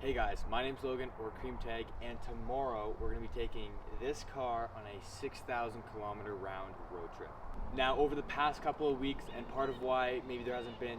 Hey guys, my name's Logan, or Cream Tag, and tomorrow we're going to be taking this car on a 6,000 kilometer round road trip. Now, over the past couple of weeks, and part of why maybe there hasn't been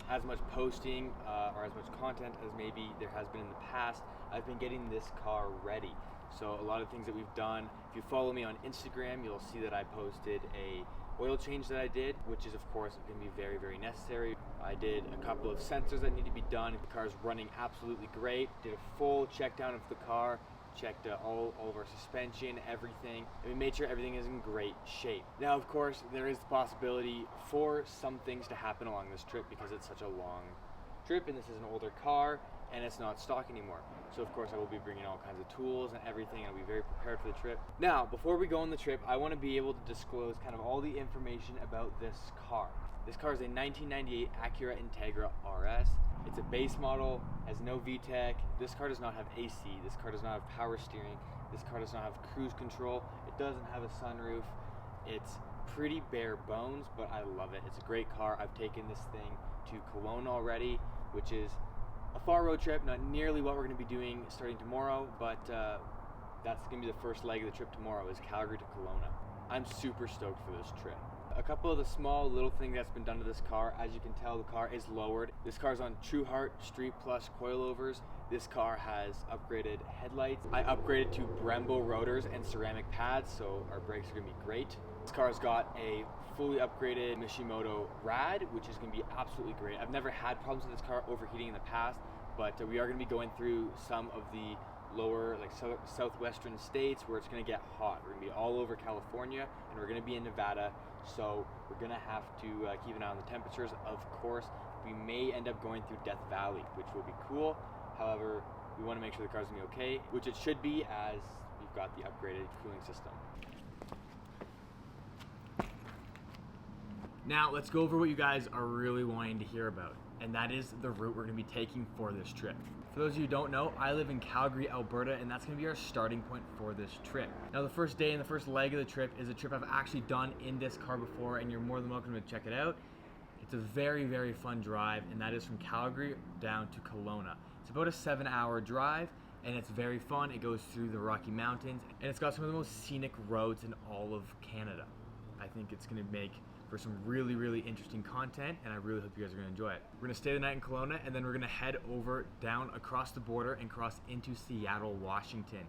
as much posting or as much content as maybe there has been in the past, I've been getting this car ready. So a lot of things that we've done, if you follow me on Instagram, you'll see that I posted a oil change that I did, which is of course going to be very, very necessary. I did a couple of sensors that need to be done. The car is running absolutely great. Did a full check down of the car, checked all of our suspension, everything, and we made sure everything is in great shape. Now, of course, there is the possibility for some things to happen along this trip because it's such a long trip and this is an older car and it's not stock anymore. So of course I will be bringing all kinds of tools and everything, and I'll be very prepared for the trip. Now, before we go on the trip, I want to be able to disclose kind of all the information about this car. This car is a 1998 Acura Integra RS. It's a base model, has no VTEC. This car does not have AC. This car does not have power steering. This car does not have cruise control. It doesn't have a sunroof. It's pretty bare bones, but I love it. It's a great car. I've taken this thing to Kelowna already, which is a far road trip, not nearly what we're going to be doing starting tomorrow, but that's going to be the first leg of the trip tomorrow, is Calgary to Kelowna. I'm super stoked for this trip. A couple of the small little things that's been done to this car, as you can tell, the car is lowered. This car is on True Heart Street Plus coilovers. This car has upgraded headlights. I upgraded to Brembo rotors and ceramic pads, so our brakes are going to be great. This car's got a fully upgraded Mishimoto rad, which is going to be absolutely great. I've never had problems with this car overheating in the past, but we are going to be going through some of the lower, like southwestern states where it's going to get hot. We're going to be all over California, and we're going to be in Nevada, so we're going to have to keep an eye on the temperatures. Of course, we may end up going through Death Valley, which will be cool. However, we want to make sure the car's going to be okay, which it should be, as we've got the upgraded cooling system. Now, let's go over what you guys are really wanting to hear about, and that is the route we're going to be taking for this trip. For those of you who don't know, I live in Calgary, Alberta, and that's going to be our starting point for this trip. Now, the first day and the first leg of the trip is a trip I've actually done in this car before, and you're more than welcome to check it out. It's a very, very fun drive, and that is from Calgary down to Kelowna. It's about a 7-hour drive, and it's very fun. It goes through the Rocky Mountains, and it's got some of the most scenic roads in all of Canada. I think it's going to make for some really, really interesting content, and I really hope you guys are going to enjoy it. We're going to stay the night in Kelowna, and then we're going to head over down across the border and cross into Seattle, Washington.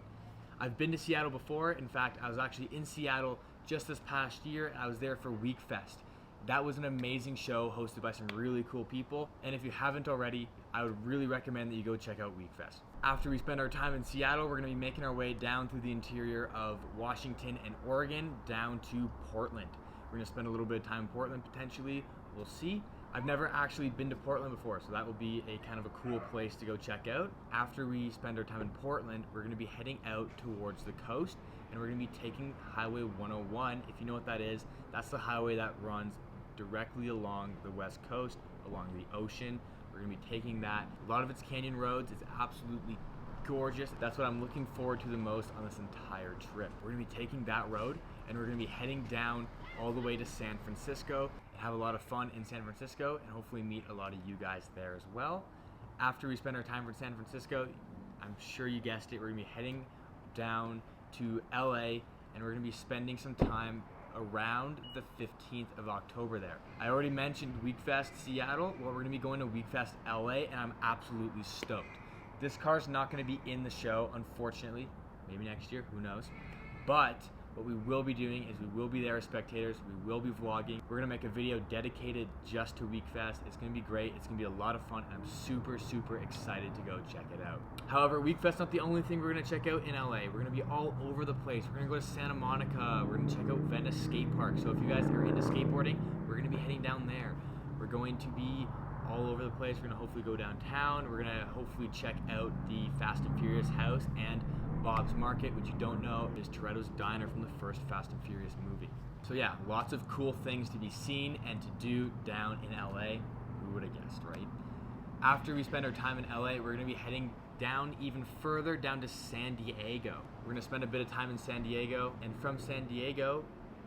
I've been to Seattle before. In fact, I was actually in Seattle just this past year. I was there for Week Fest. That was an amazing show hosted by some really cool people, and if you haven't already, I would really recommend that you go check out Week Fest. After we spend our time in Seattle, we're going to be making our way down through the interior of Washington and Oregon down to Portland. We're going to spend a little bit of time in Portland potentially. We'll see. I've never actually been to Portland before, so that will be a kind of a cool place to go check out. After we spend our time in Portland, we're going to be heading out towards the coast, and we're going to be taking Highway 101. If you know what that is, that's the highway that runs directly along the west coast, along the ocean. We're going to be taking that. A lot of it's canyon roads. It's absolutely gorgeous. That's what I'm looking forward to the most on this entire trip. We're going to be taking that road, and we're going to be heading down all the way to San Francisco and have a lot of fun in San Francisco, and hopefully meet a lot of you guys there as well. After we spend our time in San Francisco, I'm sure you guessed it, we're going to be heading down to LA, and we're going to be spending some time around the 15th of October there. I already mentioned WeekFest Seattle. Well, we're going to be going to WeekFest LA, and I'm absolutely stoked. This car's not going to be in the show, unfortunately. Maybe next year, who knows. But what we will be doing is we will be there as spectators. We will be vlogging. We're going to make a video dedicated just to WeekFest. It's going to be great. It's going to be a lot of fun, and I'm super, super excited to go check it out. However, WeekFest's not the only thing we're going to check out in LA. We're going to be all over the place. We're going to go to Santa Monica. We're going to check out Venice Skate Park. So if you guys are into skateboarding, we're going to be heading down there. We're going to be all over the place. We're going to hopefully go downtown. We're going to hopefully check out the Fast and Furious house and Bob's Market, which you don't know is Toretto's diner from the first Fast and Furious movie. So yeah, lots of cool things to be seen and to do down in LA. Who would have guessed, right? After we spend our time in LA, we're going to be heading down even further, down to San Diego. We're going to spend a bit of time in San Diego, and from San Diego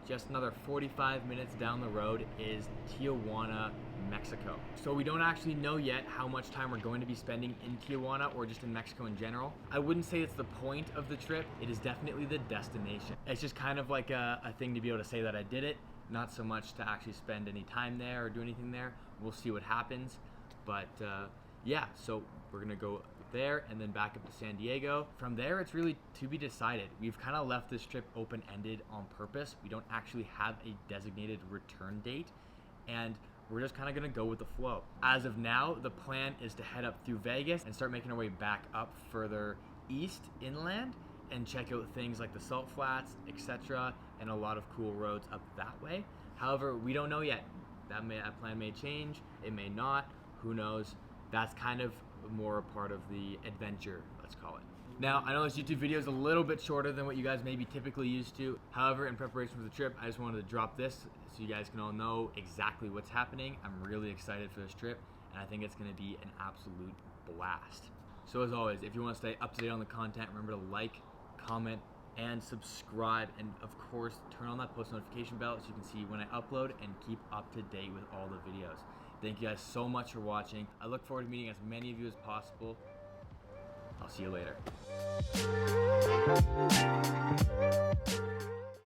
just another 45 minutes down the road is Tijuana, Mexico. So we don't actually know yet how much time we're going to be spending in Tijuana or just in Mexico in general. I wouldn't say it's the point of the trip. It is definitely the destination. It's just kind of like a thing to be able to say that I did it, not so much to actually spend any time there or do anything there. We'll see what happens. But yeah, so we're gonna go there and then back up to San Diego. From there, it's really to be decided. We've kind of left this trip open-ended on purpose. We don't actually have a designated return date, and we're just kind of gonna go with the flow. As of now, the plan is to head up through Vegas and start making our way back up further east inland and check out things like the Salt Flats, etc., and a lot of cool roads up that way. However, we don't know yet. That plan may change, it may not, who knows. That's kind of more a part of the adventure, let's call it. Now, I know this YouTube video is a little bit shorter than what you guys may be typically used to. However, in preparation for the trip, I just wanted to drop this so you guys can all know exactly what's happening. I'm really excited for this trip, and I think it's gonna be an absolute blast. So as always, if you wanna stay up to date on the content, remember to like, comment, and subscribe, and of course, turn on that post notification bell so you can see when I upload and keep up to date with all the videos. Thank you guys so much for watching. I look forward to meeting as many of you as possible. I'll see you later.